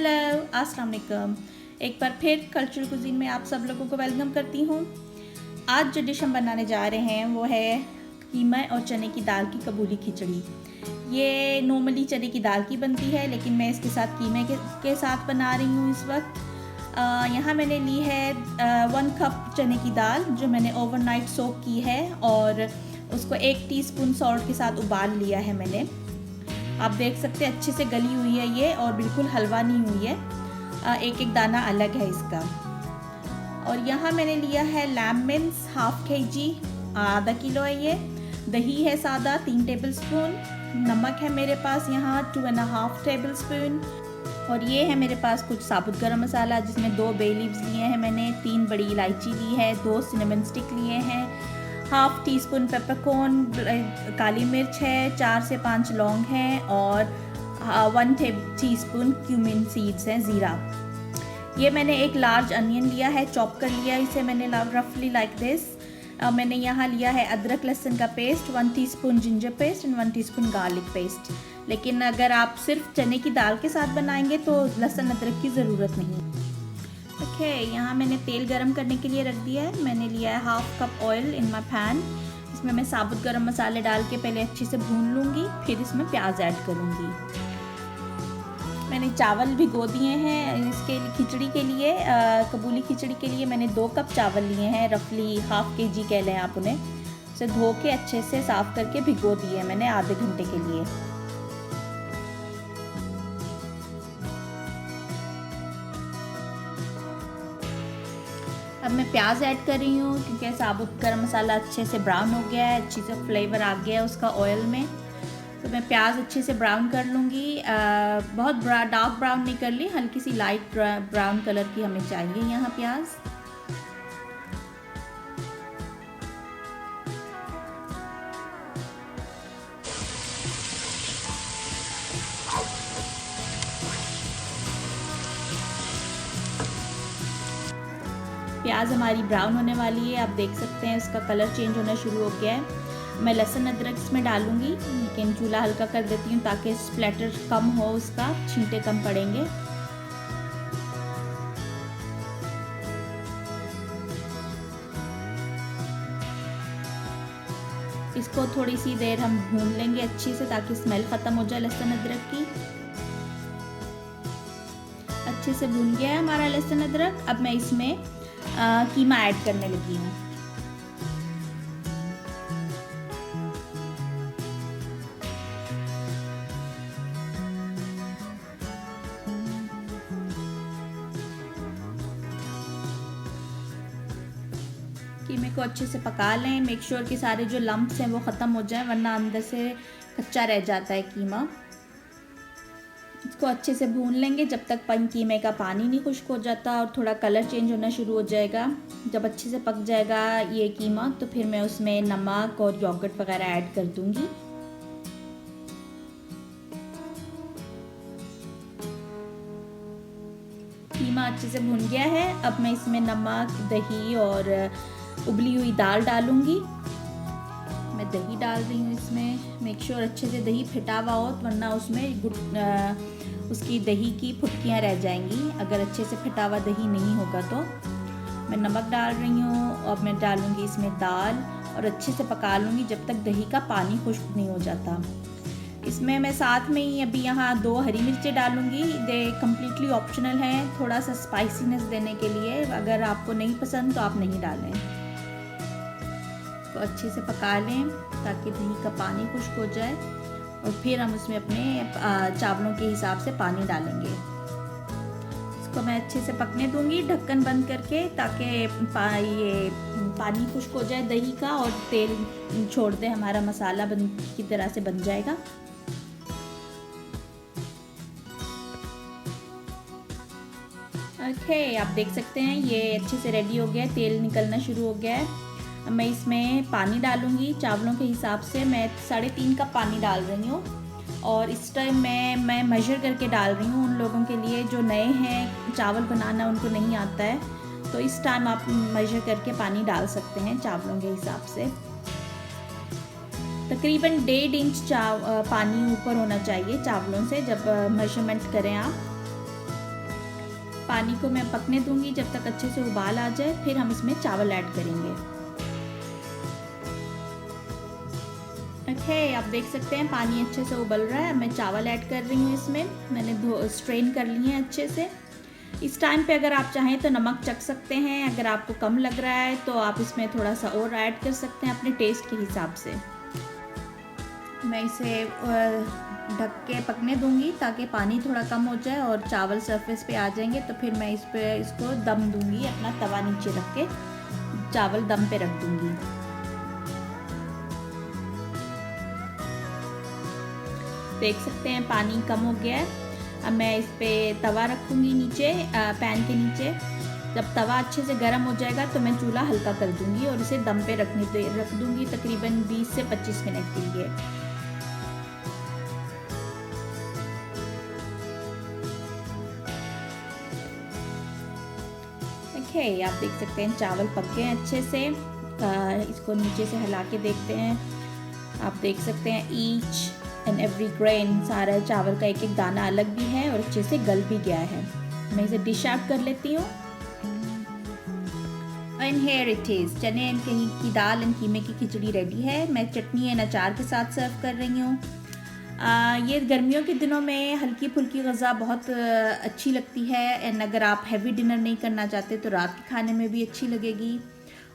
Hello, अस्सलाम वालेकुम। एक बार फिर कल्चरल कुजीन में आप सब लोगों को वेलकम करती हूँ। आज जो डिश हम बनाने जा रहे हैं वो है कीमा और चने की दाल की कबूली खिचड़ी। ये नॉर्मली चने की दाल की बनती है, लेकिन मैं इसके साथ कीमे के साथ बना रही हूँ इस वक्त। यहाँ मैंने ली है 1 कप चने की दाल जो मैंने ओवरनाइट सोक की है, और उसको 1 टीस्पून सॉल्ट के साथ उबाल लिया है मैंने। आप देख सकते हैं अच्छे से गली हुई है ये, और बिल्कुल हलवा नहीं हुई है। एक एक दाना अलग है इसका। और यहाँ मैंने लिया है लैम मिन्स हाफ kg, आधा किलो है ये। दही है सादा 3 टेबलस्पून। नमक है मेरे पास यहाँ 2.5 टेबलस्पून। और ये है मेरे पास कुछ साबुत गरम मसाला, जिसमें 2 बे लीव्स लिए हैं मैंने, 3 बड़ी इलायची ली है, 2 सिनेमन स्टिक लिए हैं, हाफ टीस्पून पेपरकॉर्न काली मिर्च है, 4 से 5 लौंग हैं, और 1 टीस्पून क्यूमिन सीड्स हैं, ज़ीरा। ये मैंने एक लार्ज अनियन लिया है, चॉप कर लिया इसे मैंने रफली लाइक दिस। मैंने यहाँ लिया है अदरक लहसुन का paste, 1 teaspoon ginger paste and 1 teaspoon garlic paste. लेकिन अगर आप सिर्फ चने की दाल के साथ बनाएंगे तो लहसुन अदरक की ज़रूरत नहीं। ओके, यहाँ मैंने तेल गरम करने के लिए रख दिया है। मैंने लिया है half cup oil in my pan. इसमें मैं साबुत गरम मसाले डाल के पहले अच्छे से भून लूँगी, फिर इसमें प्याज ऐड करूँगी। मैंने चावल भिगो दिए हैं इसके खिचड़ी के लिए। कबूली खिचड़ी के लिए मैंने 2 कप चावल लिए हैं, रफली हाफ kg कह लें आप उन्हें। उसे धो के अच्छे से साफ़ करके भिगो दिए मैंने आधे घंटे के लिए। अब मैं प्याज ऐड कर रही हूँ, क्योंकि साबुत गरम मसाला अच्छे से ब्राउन हो गया है, अच्छे से फ्लेवर आ गया है उसका ऑयल में। तो मैं प्याज अच्छे से ब्राउन कर लूँगी। बहुत डार्क ब्राउन नहीं कर ली, हल्की सी लाइट ब्राउन कलर की हमें चाहिए यहाँ प्याज। प्याज हमारी ब्राउन होने वाली है, आप देख सकते हैं इसका कलर चेंज होना शुरू हो गया है। मैं लहसुन अदरक इसमें डालूंगी, लेकिन चूल्हा हल्का कर देती हूँ ताकि स्प्लैटर कम हो, उसका छींटे कम पड़ेंगे। इसको थोड़ी सी देर हम भून लेंगे अच्छे से, ताकि स्मेल ख़त्म हो जाए लहसुन अदरक की। अच्छे से भून गया है हमारा लहसुन अदरक। अब मैं इसमें कीमा ऐड करने लगी हूँ। कीमे को अच्छे से पका लें, मेक श्योर कि सारे जो लम्प्स हैं वो ख़त्म हो जाएं, वरना अंदर से कच्चा रह जाता है कीमा। इसको अच्छे से भून लेंगे जब तक कीमे का पानी नहीं खुश्क हो जाता और थोड़ा कलर चेंज होना शुरू हो जाएगा। जब अच्छे से पक जाएगा ये कीमा, तो फिर मैं उसमें नमक और योगर्ट वगैरह ऐड कर दूंगी। कीमा अच्छे से भून गया है। अब मैं इसमें नमक, दही और उबली हुई दाल डालूंगी। मैं दही डाल रही हूँ इसमें। मेक श्योर अच्छे से दही फिटा हुआ हो, वरना उसमें उसकी दही की फुटकियाँ रह जाएंगी अगर अच्छे से फिटा हुआ दही नहीं होगा तो। मैं नमक डाल रही हूँ, और मैं डालूँगी इसमें दाल और अच्छे से पका लूँगी जब तक दही का पानी खुश्क नहीं हो जाता। इसमें मैं साथ में ही अभी यहाँ 2 हरी मिर्चें डालूँगी। ये कम्प्लीटली ऑप्शनल है, थोड़ा सा स्पाइसीनेस देने के लिए। अगर आपको नहीं पसंद तो आप नहीं डालें। तो अच्छे से पका लें ताकि दही का पानी खुश्क हो जाए, और फिर हम उसमें अपने चावलों के हिसाब से पानी डालेंगे। इसको मैं अच्छे से पकने दूंगी ढक्कन बंद करके, ताकि ये पानी खुश्क हो जाए दही का और तेल छोड़ दे, हमारा मसाला की तरह से बन जाएगा। ओके, आप देख सकते हैं ये अच्छे से रेडी हो गया है, तेल निकलना शुरू हो गया है। अब मैं इसमें पानी डालूंगी चावलों के हिसाब से। मैं 3.5 कप पानी डाल रही हूँ, और इस टाइम मैं मेजर करके डाल रही हूँ उन लोगों के लिए जो नए हैं, चावल बनाना उनको नहीं आता है, तो इस टाइम आप मेजर करके पानी डाल सकते हैं चावलों के हिसाब से। तकरीबन 1.5 इंच पानी ऊपर होना चाहिए चावलों से जब मेजरमेंट करें आप। पानी को मैं पकने दूंगी जब तक अच्छे से उबाल आ जाए, फिर हम इसमें चावल ऐड करेंगे। ओके, आप देख सकते हैं पानी अच्छे से उबल रहा है। मैं चावल ऐड कर रही हूँ इसमें। मैंने स्ट्रेन कर लिए हैं अच्छे से। इस टाइम पे अगर आप चाहें तो नमक चख सकते हैं। अगर आपको कम लग रहा है तो आप इसमें थोड़ा सा और ऐड कर सकते हैं अपने टेस्ट के हिसाब से। मैं इसे ढक के पकने दूंगी ताकि पानी थोड़ा कम हो जाए और चावल सरफेस पे आ जाएंगे, तो फिर मैं इसको दम दूंगी। अपना तवा नीचे रख के चावल दम पे रख दूंगी। देख सकते हैं पानी कम हो गया है। अब मैं इस पे तवा रखूँगी नीचे, पैन के नीचे। जब तवा अच्छे से गर्म हो जाएगा तो मैं चूल्हा हल्का कर दूंगी और इसे दम पे रख दूंगी तकरीबन 20 से 25 मिनट के लिए। ओके, आप देख सकते हैं चावल पक गए अच्छे से। इसको नीचे से हिला के देखते हैं। आप देख सकते हैं ईच एंड एवरी ग्रेन, सारा चावल का एक एक दाना अलग भी है और अच्छे से गल भी गया है। मैं इसे डिश आउट कर लेती हूँ। एंड हेयर इट इज़, चने की दाल एंड कीमे की खिचड़ी रेडी है। मैं चटनी एंड अचार के साथ सर्व कर रही हूँ। ये गर्मियों के दिनों में हल्की फुल्की ग़ज़ा बहुत अच्छी लगती है। एंड अगर आप हैवी डिनर नहीं करना चाहते तो रात के खाने में भी अच्छी लगेगी।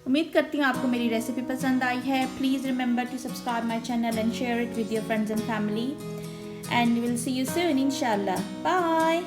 उम्मीद करती हूँ आपको मेरी रेसिपी पसंद आई है। Please remember to subscribe my channel and share it with your friends and family, and will see you soon इंशाल्लाह। बाय।